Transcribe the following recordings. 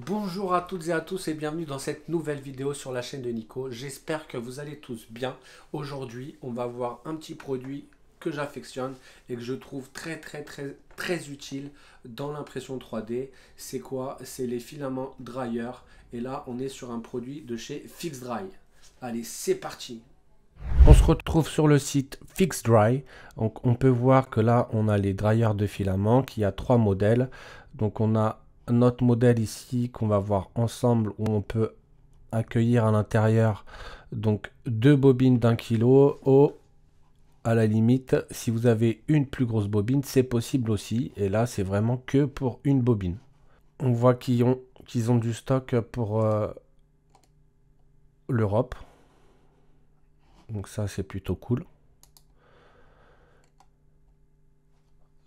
Bonjour à toutes et à tous et bienvenue dans cette nouvelle vidéo sur la chaîne de Nico. J'espère que vous allez tous bien. Aujourd'hui, on va voir un petit produit que j'affectionne et que je trouve très utile dans l'impression 3D. C'est quoi? C'est les filaments dryer. Et là, on est sur un produit de chez FixDry. Allez, c'est parti! On se retrouve sur le site FixDry. Donc, on peut voir que là, on a les dryers de filaments, qui a 3 modèles. Donc, on a notre modèle ici qu'on va voir ensemble où on peut accueillir à l'intérieur donc 2 bobines d'1 kg. À la limite, si vous avez une plus grosse bobine, c'est possible aussi. Et là, c'est vraiment que pour une bobine. On voit qu'ils ont du stock pour l'Europe. Donc ça, c'est plutôt cool.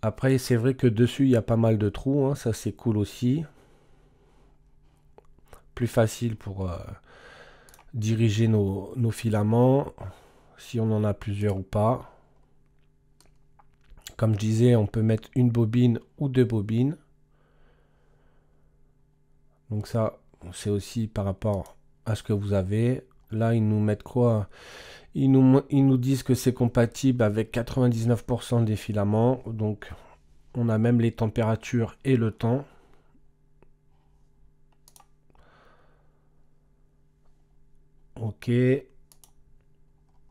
Après, c'est vrai que dessus, il y a pas mal de trous. Hein. Ça, c'est cool aussi. Plus facile pour diriger nos filaments, si on en a plusieurs ou pas. Comme je disais, on peut mettre une bobine ou 2 bobines. Donc ça, c'est aussi par rapport à ce que vous avez. Là, ils nous mettent quoi? Ils nous disent que c'est compatible avec 99% des filaments. Donc, on a même les températures et le temps. Ok.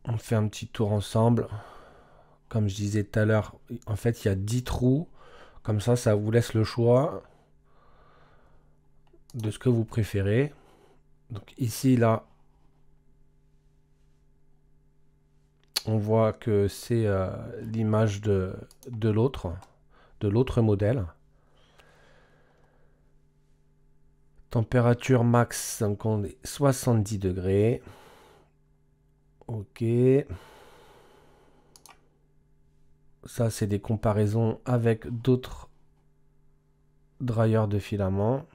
On fait un petit tour ensemble. Comme je disais tout à l'heure, en fait, il y a 10 trous. Comme ça vous laisse le choix de ce que vous préférez. Donc ici, là, on voit que c'est l'image de l'autre modèle. Température max, donc on est 70 degrés. Ok. Ça, c'est des comparaisons avec d'autres dryers de filaments,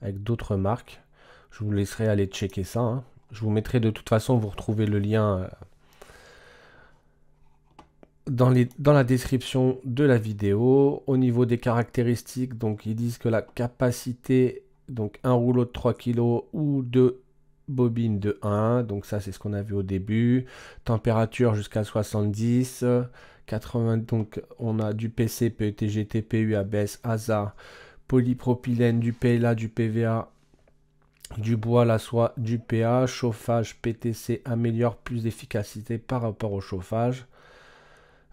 avec d'autres marques. Je vous laisserai aller checker ça. Hein. Je vous mettrai de toute façon, vous retrouvez le lien dans la description de la vidéo. Au niveau des caractéristiques, donc ils disent que la capacité, donc un rouleau de 3 kg ou 2 bobines de 1, donc ça c'est ce qu'on a vu au début. Température jusqu'à 70, 80, donc on a du PC, PETG, TPU, ABS, ASA, polypropylène, du PLA, du PVA, du bois, la soie, du PA, chauffage, PTC améliore plus d'efficacité par rapport au chauffage.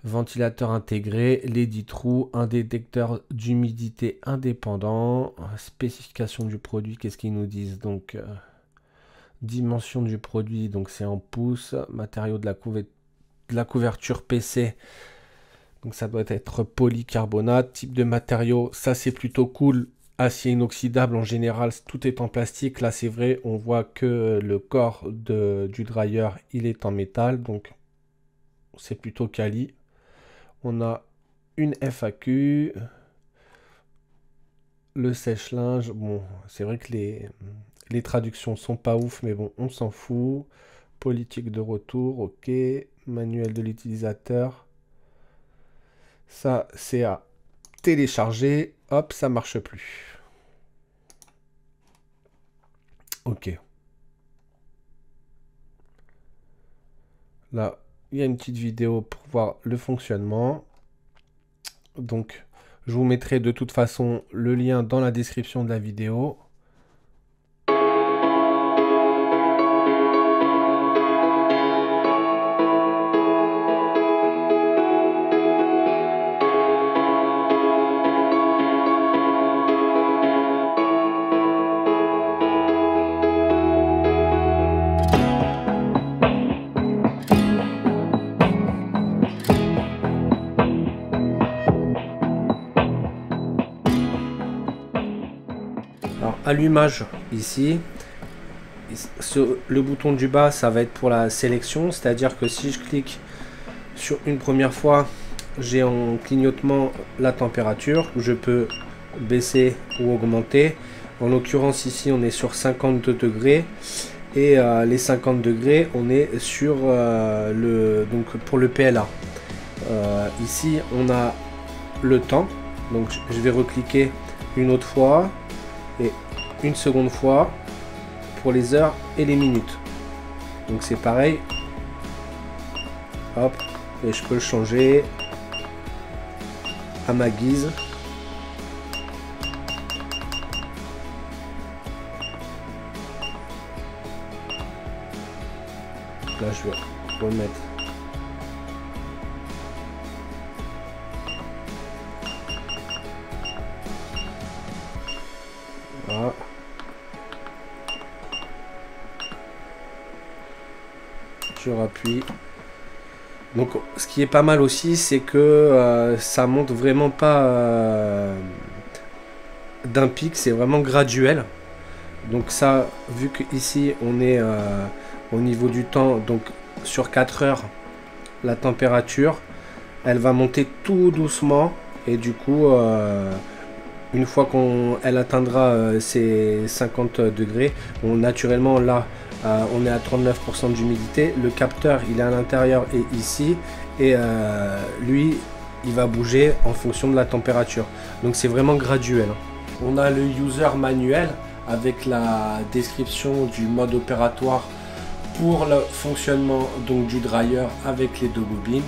Ventilateur intégré, les 10 trous, un détecteur d'humidité indépendant, spécification du produit, qu'est-ce qu'ils nous disent? Donc, dimension du produit, donc c'est en pouces, matériaux de la couverture PC, donc ça doit être polycarbonate, type de matériau, ça c'est plutôt cool, acier inoxydable en général, tout est en plastique, là c'est vrai, on voit que le corps du dryer, il est en métal, donc c'est plutôt quali. On a une FAQ, le sèche-linge. Bon, c'est vrai que les traductions sont pas ouf, mais bon, on s'en fout. Politique de retour, ok. Manuel de l'utilisateur. Ça, c'est à télécharger. Hop, ça marche plus. Ok. Là, il y a une petite vidéo pour voir le fonctionnement. Donc, je vous mettrai de toute façon le lien dans la description de la vidéo. Alors, allumage ici, sur le bouton du bas, ça va être pour la sélection, c'est-à-dire que si je clique sur une première fois, j'ai en clignotement la température, je peux baisser ou augmenter. En l'occurrence ici, on est sur 52 degrés et les 50 degrés, on est sur donc pour le PLA. Ici, on a le temps, donc je vais recliquer une autre fois. Et une seconde fois pour les heures et les minutes. Donc c'est pareil. Hop, et je peux le changer à ma guise. Là je vais remettre. Voilà. Je rappuie. Donc ce qui est pas mal aussi, c'est que ça monte vraiment pas d'un pic, c'est vraiment graduel. Donc ça, vu que ici on est au niveau du temps, donc sur 4 heures, la température, elle va monter tout doucement et du coup, une fois qu'elle atteindra ces 50 degrés, naturellement là, on est à 39% d'humidité, le capteur il est à l'intérieur et ici, et lui il va bouger en fonction de la température. Donc c'est vraiment graduel. On a le user manuel avec la description du mode opératoire pour le fonctionnement donc du dryer avec les deux bobines,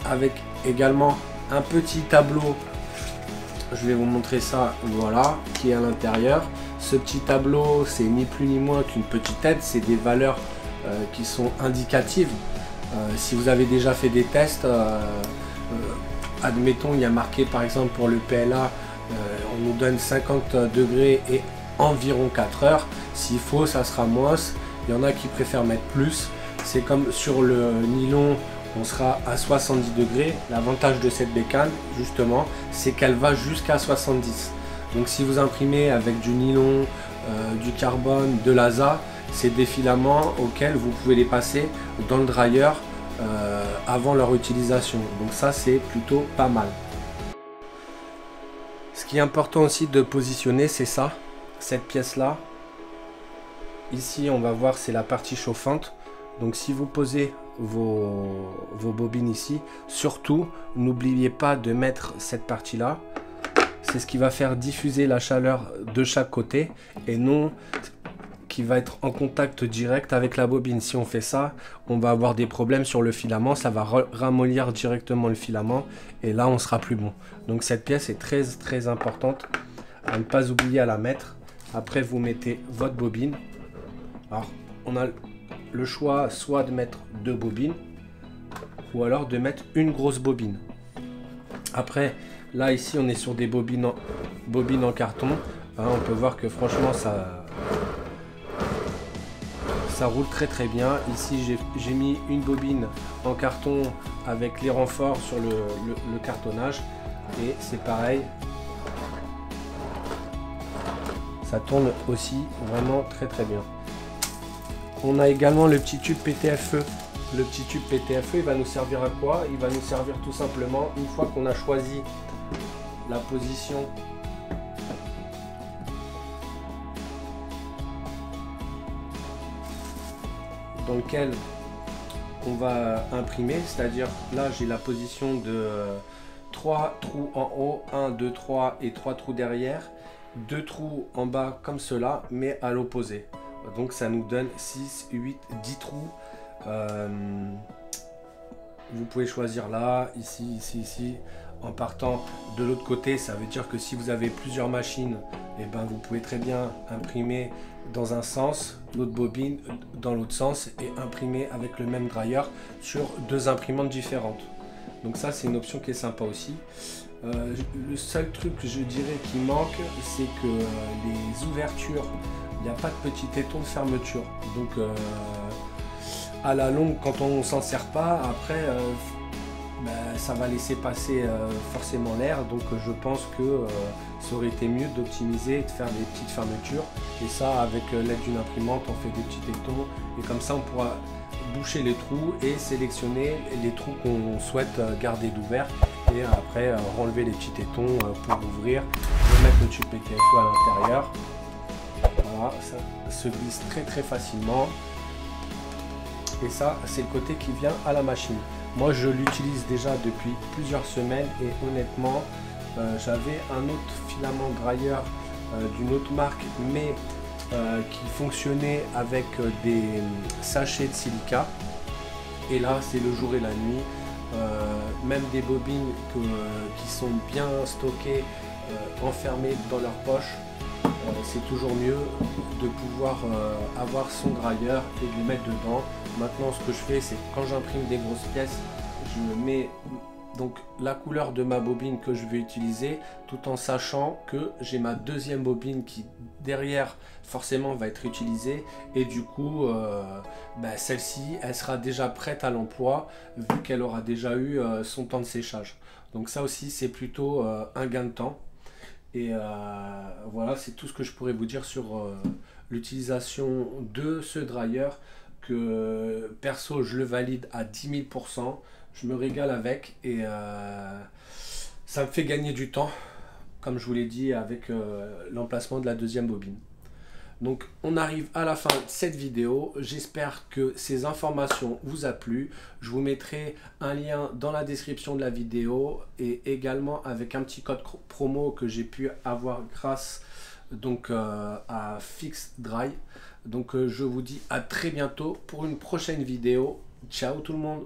avec également un petit tableau. Je vais vous montrer ça, voilà, qui est à l'intérieur. Ce petit tableau, c'est ni plus ni moins qu'une petite aide, c'est des valeurs qui sont indicatives. Si vous avez déjà fait des tests, admettons, il y a marqué par exemple pour le PLA, on nous donne 50 degrés et environ 4 heures. S'il faut, ça sera moins. Il y en a qui préfèrent mettre plus. C'est comme sur le nylon, on sera à 70 degrés. L'avantage de cette bécane, justement, c'est qu'elle va jusqu'à 70. Donc si vous imprimez avec du nylon, du carbone, de l'ASA, c'est des filaments auxquels vous pouvez les passer dans le dryer avant leur utilisation. Donc ça, c'est plutôt pas mal. Ce qui est important aussi de positionner, c'est ça, cette pièce-là. Ici, on va voir, c'est la partie chauffante. Donc si vous posez vos bobines ici, surtout, n'oubliez pas de mettre cette partie-là. C'est ce qui va faire diffuser la chaleur de chaque côté et non qui va être en contact direct avec la bobine. Si on fait ça, on va avoir des problèmes sur le filament, ça va ramollir directement le filament et là on sera plus bon. Donc cette pièce est très importante à ne pas oublier à la mettre. Après vous mettez votre bobine. Alors on a le choix soit de mettre deux bobines ou alors de mettre une grosse bobine. Après là ici on est sur des bobines en carton. Hein, on peut voir que franchement ça roule très bien. Ici j'ai mis une bobine en carton avec les renforts sur le cartonnage et c'est pareil, ça tourne aussi vraiment très bien. On a également le petit tube PTFE. Le petit tube PTFE, il va nous servir à quoi? Il va nous servir tout simplement, une fois qu'on a choisi la position dans lequel on va imprimer, c'est-à-dire là j'ai la position de 3 trous en haut, 1, 2, 3 et 3 trous derrière, 2 trous en bas comme cela mais à l'opposé. Donc ça nous donne 6, 8, 10 trous. Vous pouvez choisir là, ici. En partant de l'autre côté, ça veut dire que si vous avez plusieurs machines, et ben vous pouvez très bien imprimer dans un sens, l'autre bobine dans l'autre sens et imprimer avec le même dryer sur deux imprimantes différentes. Donc ça c'est une option qui est sympa aussi. Le seul truc que je dirais qui manque, c'est que les ouvertures, il n'y a pas de petit téton de fermeture. Donc à la longue, quand on s'en sert pas, après ça va laisser passer forcément l'air. Donc je pense que ça aurait été mieux d'optimiser et de faire des petites fermetures. Et ça, avec l'aide d'une imprimante, on fait des petits tétons. Et comme ça, on pourra boucher les trous et sélectionner les trous qu'on souhaite garder d'ouvert. Et après, enlever les petits tétons pour ouvrir. Remettre le tube PTFE à l'intérieur. Voilà, ça se glisse très facilement. Et ça, c'est le côté qui vient à la machine. Moi, je l'utilise déjà depuis plusieurs semaines et honnêtement, j'avais un autre filament dryer d'une autre marque, mais qui fonctionnait avec des sachets de silica. Et là, c'est le jour et la nuit. Même des bobines qui sont bien stockées, enfermées dans leur poche, c'est toujours mieux de pouvoir avoir son dryer et de le mettre dedans. Maintenant, ce que je fais, c'est que quand j'imprime des grosses pièces, je mets donc la couleur de ma bobine que je vais utiliser, tout en sachant que j'ai ma deuxième bobine qui derrière forcément va être utilisée, et du coup celle-ci elle sera déjà prête à l'emploi vu qu'elle aura déjà eu son temps de séchage. Donc ça aussi c'est plutôt un gain de temps. Et voilà, c'est tout ce que je pourrais vous dire sur l'utilisation de ce dryer, que perso je le valide à 10 000%. Je me régale avec, et ça me fait gagner du temps, comme je vous l'ai dit, avec l'emplacement de la deuxième bobine. Donc on arrive à la fin de cette vidéo. J'espère que ces informations vous a plu. Je vous mettrai un lien dans la description de la vidéo, et également avec un petit code promo que j'ai pu avoir grâce donc à FixDry. Donc je vous dis à très bientôt pour une prochaine vidéo. Ciao tout le monde.